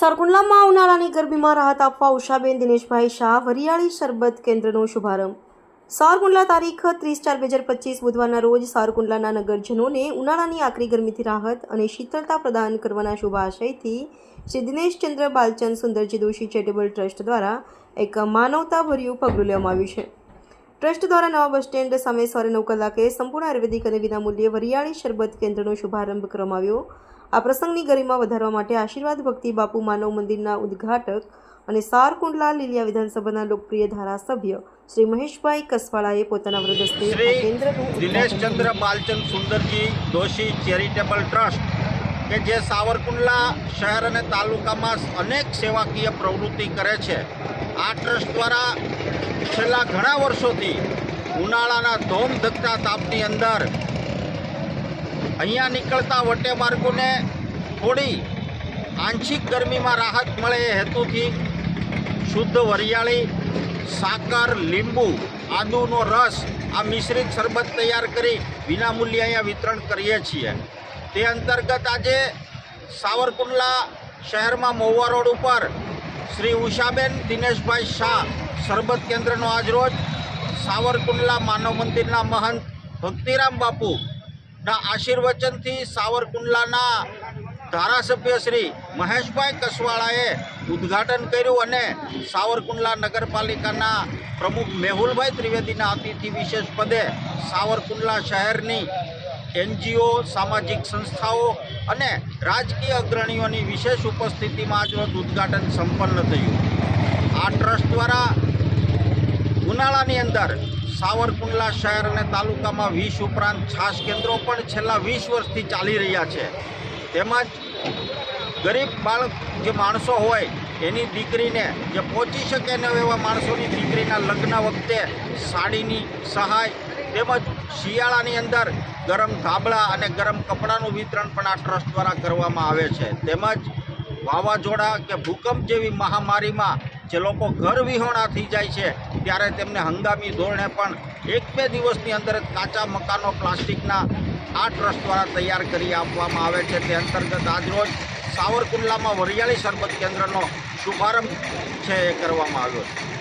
સારકુંડલામાં ઉનાળાની ગરમીમાં રાહત આપવા ઉષાબેન દિનેશભાઈ શાહ વરિયાળી શરબત કેન્દ્રનો શુભારંભ. સારકુંડલા તારીખ 30/4/2025 બુધવારના રોજ સારકુંડલાના નગરજનોને ઉનાળાની આકરી ગરમીથી રાહત અને શીતળતા પ્રદાન કરવાના શુભ આશયથી શ્રી દિનેશચંદ્ર બાલચંદ સુંદરજી દોશી ચેરિટેબલ ટ્રસ્ટ દ્વારા એક માનવતાભર્યું પગલું લેવામાં આવ્યું છે. ટ્રસ્ટ દ્વારા નવા બસ સ્ટેન્ડ સામે સવારે 9 કલાકે સંપૂર્ણ આયુર્વેદિક અને વિનામૂલ્યે વરિયાળી શરબત કેન્દ્રનો શુભારંભ કરવામાં આવ્યો. આ પ્રસંગની ગરિમા વધારવા માટે આશીર્વાદ ભક્તિ બાપુ માનવ મંદિરના ઉદ્ઘાટક અને સારકુંડલા લીલિયા વિધાનસભાના લોકપ્રિય ધારાસભ્ય શ્રી મહેશભાઈ કસવાળાએ પોતાના વરદસ્તે કેન્દ્રનું દિનેશચંદ્ર બાલચંદ સુંદરજી દોશી ચેરિટેબલ ટ્રસ્ટ કે જે સાવરકુંડલા શહેર અને તાલુકામાં અનેક સેવાકીય પ્રવૃત્તિ કરે છે. આ ટ્રસ્ટ દ્વારા છેલ્લા ઘણા વર્ષોથી ઉનાળાના ધોમધકતા તાપની અંદર અહીંયા નીકળતા વટે માર્ગોને થોડી આંશિક ગરમીમાં રાહત મળે એ હેતુથી શુદ્ધ વરિયાળી, સાકર, લીંબુ, આદુનો રસ આ મિશ્રિત શરબત તૈયાર કરી વિનામૂલ્યે અહીંયા વિતરણ કરીએ છીએ. તે અંતર્ગત આજે સાવરકુંડલા શહેરમાં મહુવા રોડ ઉપર શ્રી ઉષાબેન દિનેશભાઈ શાહ શરબત કેન્દ્રનો આજરોજ સાવરકુંડલા માનવ મંદિરના મહંત ભક્તિરામ બાપુના આશીર્વચનથી સાવરકુંડલાના ધારાસભ્ય શ્રી મહેશભાઈ કસવાળાએ ઉદ્ઘાટન કર્યું અને સાવરકુંડલા નગરપાલિકાના પ્રમુખ મેહુલભાઈ ત્રિવેદીના અતિથિ વિશેષ પદે સાવરકુંડલા શહેરની NGO, સામાજિક સંસ્થાઓ અને રાજકીય અગ્રણીઓની વિશેષ ઉપસ્થિતિમાં આજરોજ ઉદ્ઘાટન સંપન્ન થયું. આ ટ્રસ્ટ દ્વારા ઉનાળાની અંદર સાવરકુંડલા શહેર અને તાલુકામાં 20 ઉપરાંત છાશ કેન્દ્રો પણ છેલ્લા 20 વર્ષથી ચાલી રહ્યા છે. તેમજ ગરીબ જે માણસો હોય એની દીકરીને જે પહોંચી શકે ને એવા માણસોની દીકરીના લગ્ન વખતે સાડીની સહાય તેમજ શિયાળાની અંદર ગરમ ધાબળા અને ગરમ કપડાનું વિતરણ પણ આ ટ્રસ્ટ દ્વારા કરવામાં આવે છે. તેમજ વાવાઝોડા કે ભૂકંપ જેવી મહામારીમાં જે લોકો ઘર વિહોણા થઈ જાય છે ત્યારે તેમને હંગામી ધોરણે પણ 1-2 દિવસની અંદર જ કાચા મકાનો પ્લાસ્ટિકના આ ટ્રસ્ટ દ્વારા તૈયાર કરી આપવામાં આવે છે. તે અંતર્ગત આજરોજ સાવરકુંડલામાં વરિયાળી શરબત કેન્દ્રનો શુભારંભ છે એ કરવામાં આવ્યો છે.